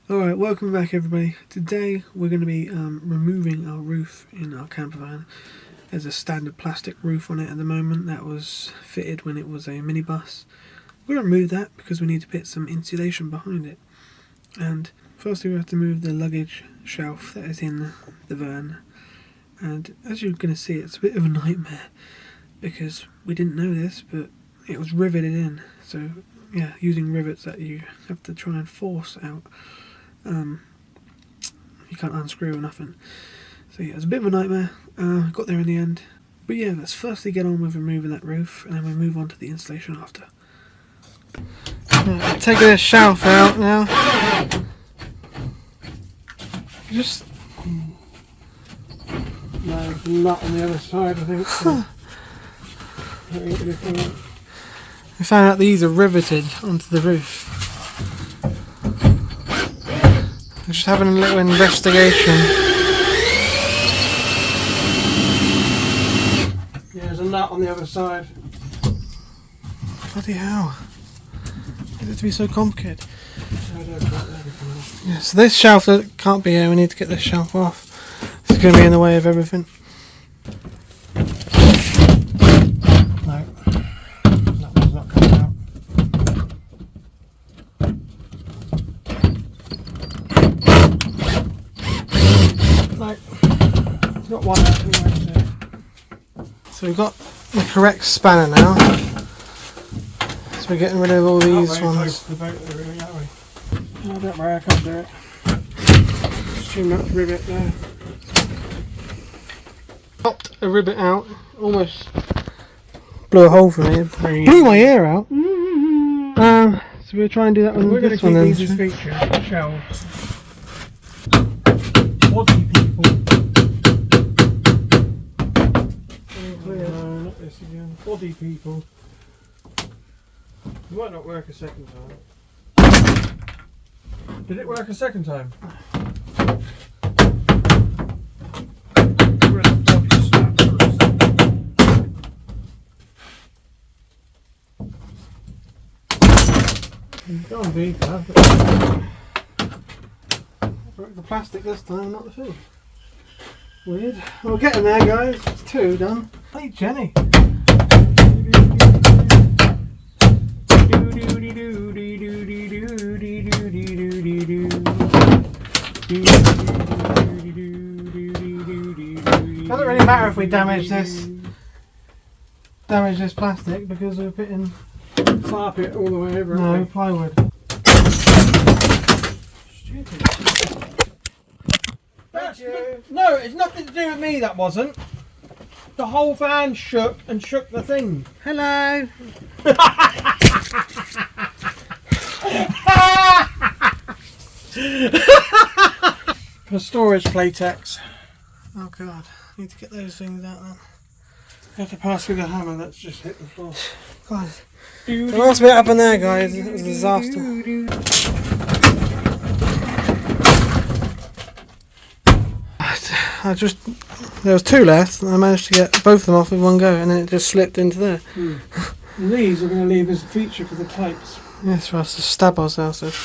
Alright, welcome back everybody. Today we're going to be removing our roof in our camper van. There's a standard plastic roof on it at the moment that was fitted when it was a minibus. We're going to remove that because we need to put some insulation behind it. And firstly we have to move the luggage shelf that is in the van. And as you're going to see, it's a bit of a nightmare because we didn't know this, but it was riveted in. So yeah, using rivets that you have to try and force out. You can't unscrew or nothing. So yeah, it's a bit of a nightmare. Got there in the end. But yeah, let's firstly get on with removing that roof and then we'll move on to the installation after. Right, taking this shelf out now. Just... No, there's a nut on the other side I think. So. We found out these are riveted onto the roof. I'm just having a little investigation. Yeah, there's a nut on the other side. Bloody hell. Is it to be so complicated? Yeah, so this shelf can't be here, we need to get this shelf off. It's going to be in the way of everything. No, that one's not coming out. Got one out anyway, so we've got the correct spanner now. So we're getting rid of all these ones. The boat there, really, aren't we? Oh, don't worry, I can't do it. It's too much rivet there. Popped a rivet out, almost blew a hole from it. Blew my ear out. So we'll try and do that with this one then. We're going to keep these as features, shelves. Body people. No, not this again. Body people. It might not work a second time. Did it work a second time? Go on, B. Broke the plastic this time, not the film. Weird. Well, we're getting there, guys. It's 2 done. Hey, Jenny. Doesn't really matter if we damage this plastic because we're putting fire pit all the way over. No, plywood. Stupid. No, it's nothing to do with me, that wasn't. The whole van shook and shook the thing. Hello. For storage Playtex. Oh god, need to get those things out then. You have to pass through the hammer that's just hit the floor. God. The last bit up in there, guys, it was a disaster. There was 2 left and I managed to get both of them off with one go and then it just slipped into there. And these are going to leave as a feature for the pipes. Yes, for us to stab ourselves with.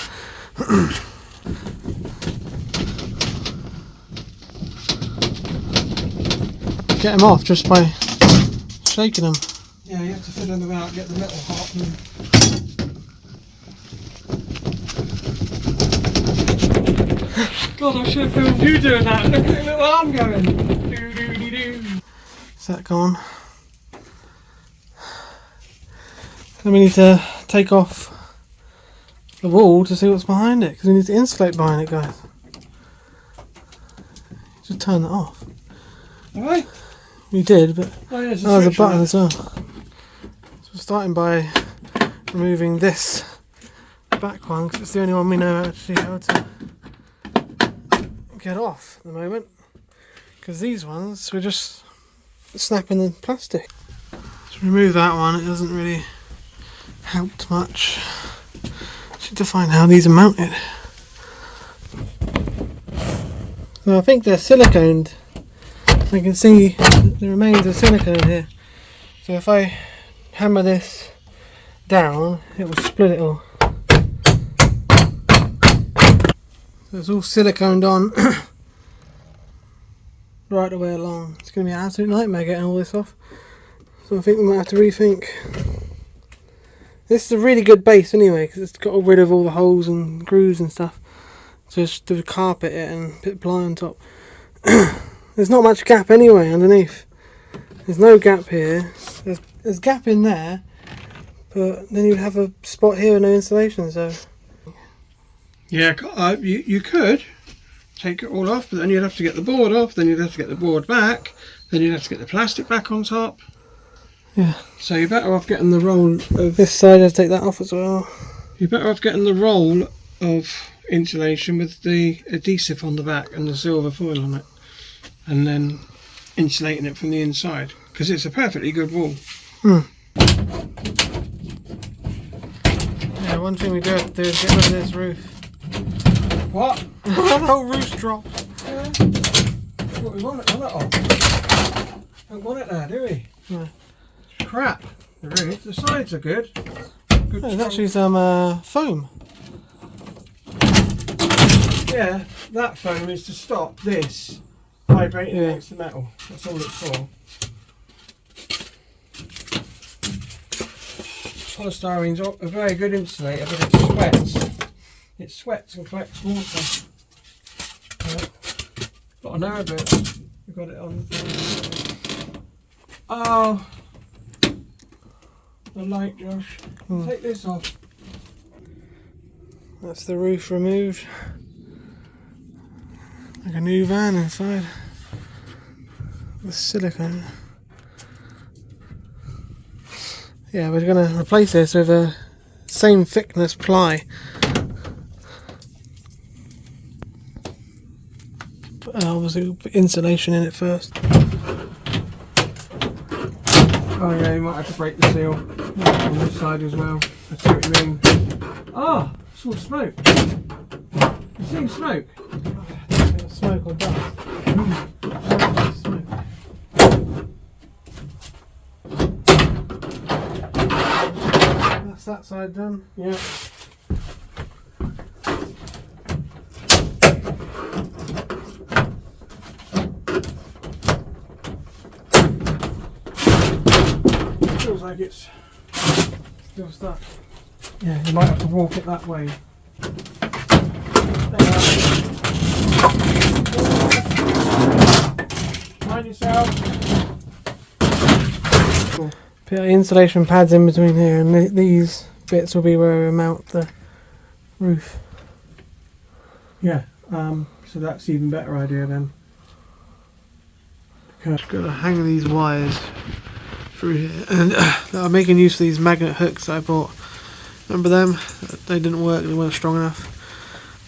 Get them off just by shaking them. Yeah, you have to fiddle them out, get the metal hot. God, I should have filmed you doing that. Look at the little arm going. Is that gone? Then we need to take off the wall to see what's behind it because we need to insulate behind it, guys. Just turn that off. Alright? We did, but there's a button as well. So we're starting by removing this back one because it's the only one we know actually how to get off at the moment, because these ones we're just snapping the plastic. To remove that one, it doesn't really help much. Just need to find how these are mounted. So I think they're siliconed. I can see the remains of silicone here. So if I hammer this down, it will split it all. So it's all siliconed on right the way along. It's going to be an absolute nightmare getting all this off. So I think we might have to rethink. This is a really good base anyway, because it's got rid of all the holes and grooves and stuff. So just to carpet it and put ply on top. There's not much gap anyway underneath. There's no gap here. There's gap in there, but then you'd have a spot here with no insulation. So yeah, you could take it all off, but then you'd have to get the board off. Then you'd have to get the board back. Then you'd have to get the plastic back on top. Yeah. So you're better off getting the roll of this side. I'll take that off as well. You're better off getting the roll of insulation with the adhesive on the back and the silver foil on it, and then insulating it from the inside, because it's a perfectly good wall. Yeah, one thing we do have to do is get rid of this roof. What? The whole roof's dropped. Yeah. What, we want it on it off? Don't want it there, do we? No. Crap. The roof. The sides are good. There's actually some foam. Yeah, that foam is to stop this vibrating against the metal. That's all it's for. Polystyrene's a very good insulator, but it sweats. It sweats and collects water. Got a Narrowboat. We've got it on. Oh, the light, Josh. Take this off. That's the roof removed. Like a new van inside. With silicone. Yeah, we're going to replace this with a same thickness ply. Obviously we'll put insulation in it first. Oh yeah, you might have to break the seal on this side as well. I see what you mean. Ah, I saw smoke. You seen smoke? Smoke or dust? Smoke. That's that side done. Yeah. Feels like it's still stuck. Yeah, you might have to walk it that way. Mind yourself. Cool. Put insulation pads in between here, and these bits will be where we mount the roof. Yeah, so that's even better idea then. Just got to hang these wires through here, and I'm making use of these magnet hooks that I bought. Remember them? They didn't work, they weren't strong enough.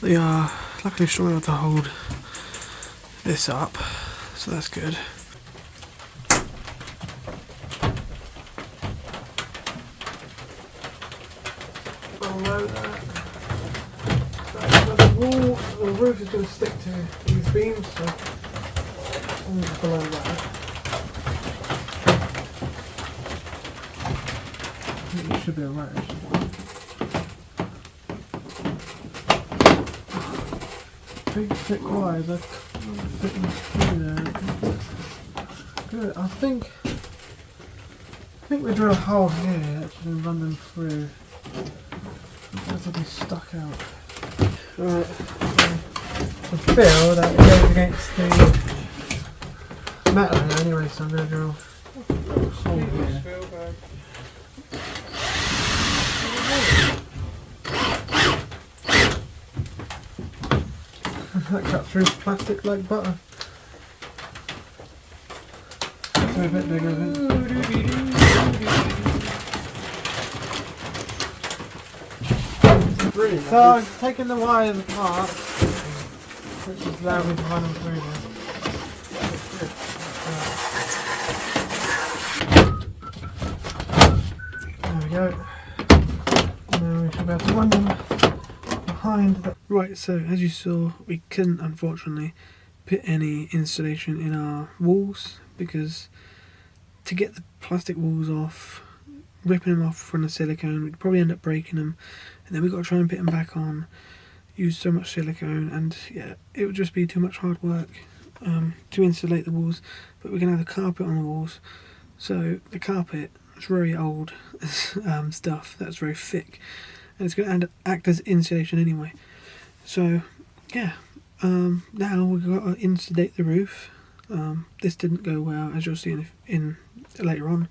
They are luckily strong enough to hold this up, so that's good. Below that, the roof is going to stick to these beams, so I'm just below that. It should be alright. Big thick wires, I can't fit them through there. Good, I think we drill a hole here actually and run them through. They'll be stuck out. Right, I feel that it goes against the metal here anyway, so I'm going to drill a hole here. That cut through plastic like butter. It's a bit bigger, I think. So I've taken the wires apart, which has allowed me to run them through there. There we go. Now we should be able to run them behind the... Right, so as you saw, we couldn't unfortunately put any insulation in our walls, because to get the plastic walls off, ripping them off from the silicone, we'd probably end up breaking them, and then we've got to try and put them back on. use so much silicone, and yeah, it would just be too much hard work to insulate the walls. But we're going to have a carpet on the walls, so the carpet is very old stuff that's very thick, and it's going to act as insulation anyway. So yeah, now we've got to insulate the roof. This didn't go well, as you'll see in later on.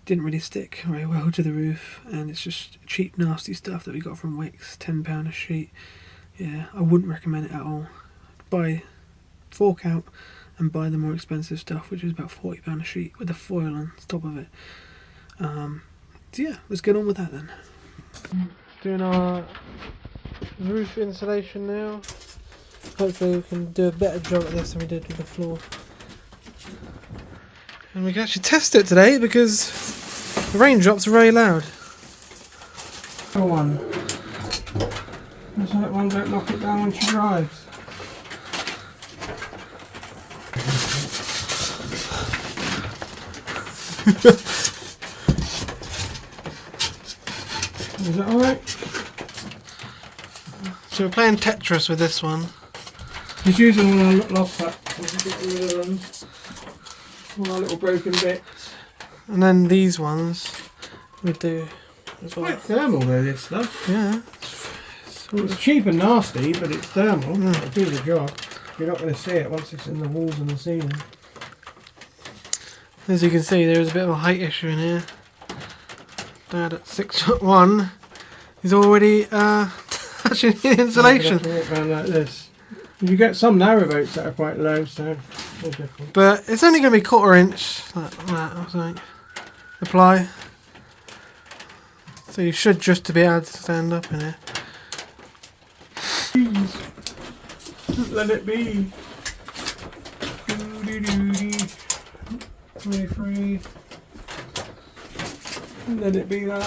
Didn't really stick very well to the roof, and it's just cheap nasty stuff that we got from Wix, £10 a sheet. Yeah, I wouldn't recommend it at all. Fork out and buy the more expensive stuff, which is about £40 a sheet with the foil on top of it. So yeah, let's get on with that then. Doing our roof insulation now. Hopefully we can do a better job at this than we did with the floor. And we can actually test it today because the raindrops are very loud. Go on. Let's hope one don't knock it down when she drives. Is that alright? So we're playing Tetris with this one. Just using one of our lock packs to get rid of them. All our little broken bits. And then these ones we do as well. It's quite thermal though, this stuff. Yeah. It's cheap and nasty, but it's thermal. It'll do the job. You're not going to see it once it's in the walls and the ceiling. As you can see, there is a bit of a height issue in here. Dad at 6'1" is already touching the insulation. You have to walk around like this. You get some narrowboats that are quite low, so no difference. But it's only going to be 1/4 inch like that, I think. Apply. So you should just be able to stand up in it. Please. Let it be. 23. Let it be that.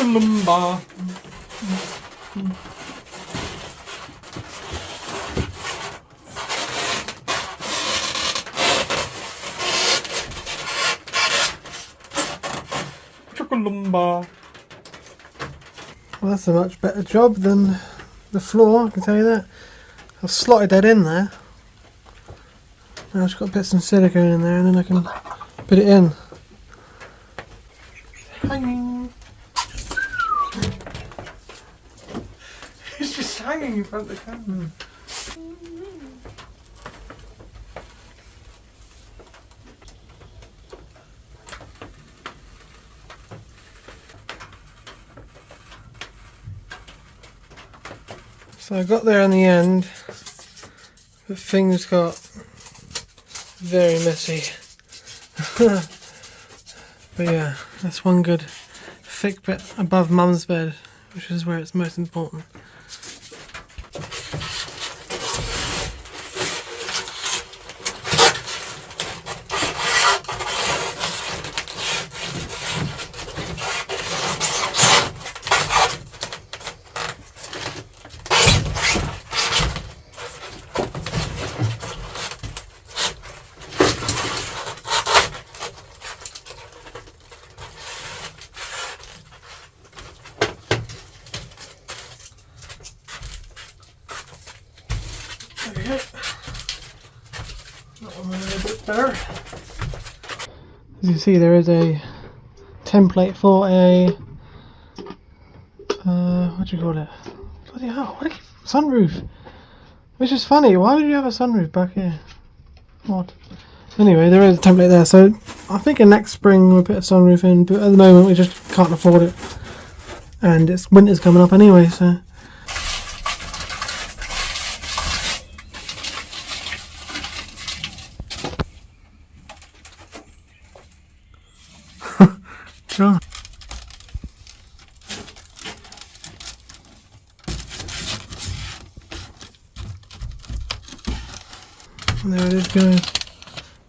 Lumbar. Lumbar. Well, that's a much better job than the floor, I can tell you that. I've slotted that in there. Now I've just got to put some silicone in there and then I can put it in. Hanging. It's just hanging in front of the camera. So I got there in the end, but things got very messy. But yeah, that's one good thick bit above Mum's bed, which is where it's most important. As you see, there is a template for a what do you call it? Bloody hell! What sunroof? Which is funny. Why would you have a sunroof back here? What? Anyway, there is a template there. So I think in next spring we'll put a sunroof in, but at the moment we just can't afford it, and it's winter's coming up anyway. So. Sure.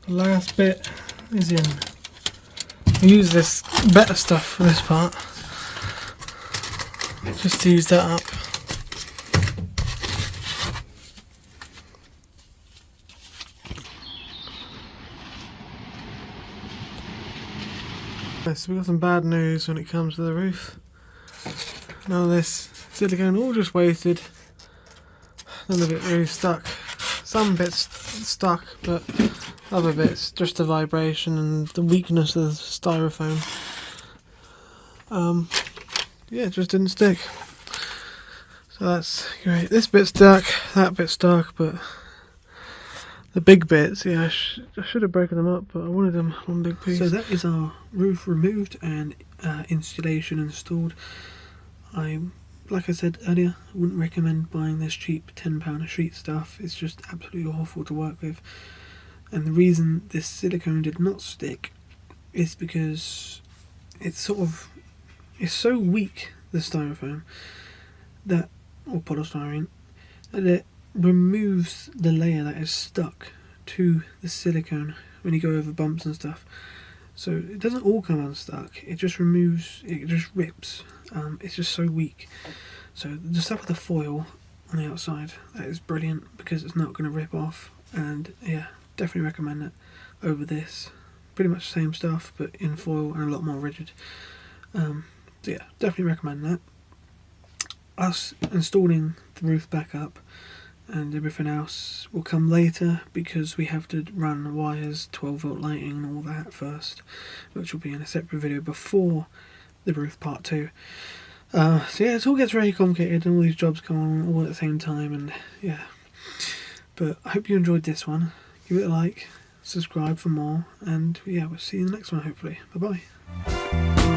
The last bit is in. I use this better stuff for this part, just to use that up. So we got some bad news when it comes to the roof. None of this silicone, all just wasted. None of it really stuck. Some bits stuck, but other bits just the vibration and the weakness of the styrofoam. Yeah, it just didn't stick. So that's great. This bit stuck, that bit stuck, but the big bits, yeah, I should have broken them up, but I wanted them one big piece. So that is our roof removed and installation installed. Like I said earlier, I wouldn't recommend buying this cheap £10 a sheet stuff. It's just absolutely awful to work with. And the reason this silicone did not stick is because it's so weak, the styrofoam, that, or polystyrene, that it removes the layer that is stuck to the silicone when you go over bumps and stuff. So it doesn't all come unstuck, it just removes, it just rips. It's just so weak. So the stuff with the foil on the outside, that is brilliant because it's not going to rip off, and yeah, definitely recommend it over this. Pretty much the same stuff but in foil and a lot more rigid. So yeah, definitely recommend that. Us installing the roof back up and everything else will come later because we have to run wires, 12-volt lighting and all that first, which will be in a separate video before the roof part 2. So yeah, it all gets very complicated and all these jobs come on all at the same time, and yeah. But I hope you enjoyed this one. Give it a like, subscribe for more, and yeah, we'll see you in the next one hopefully. Bye bye.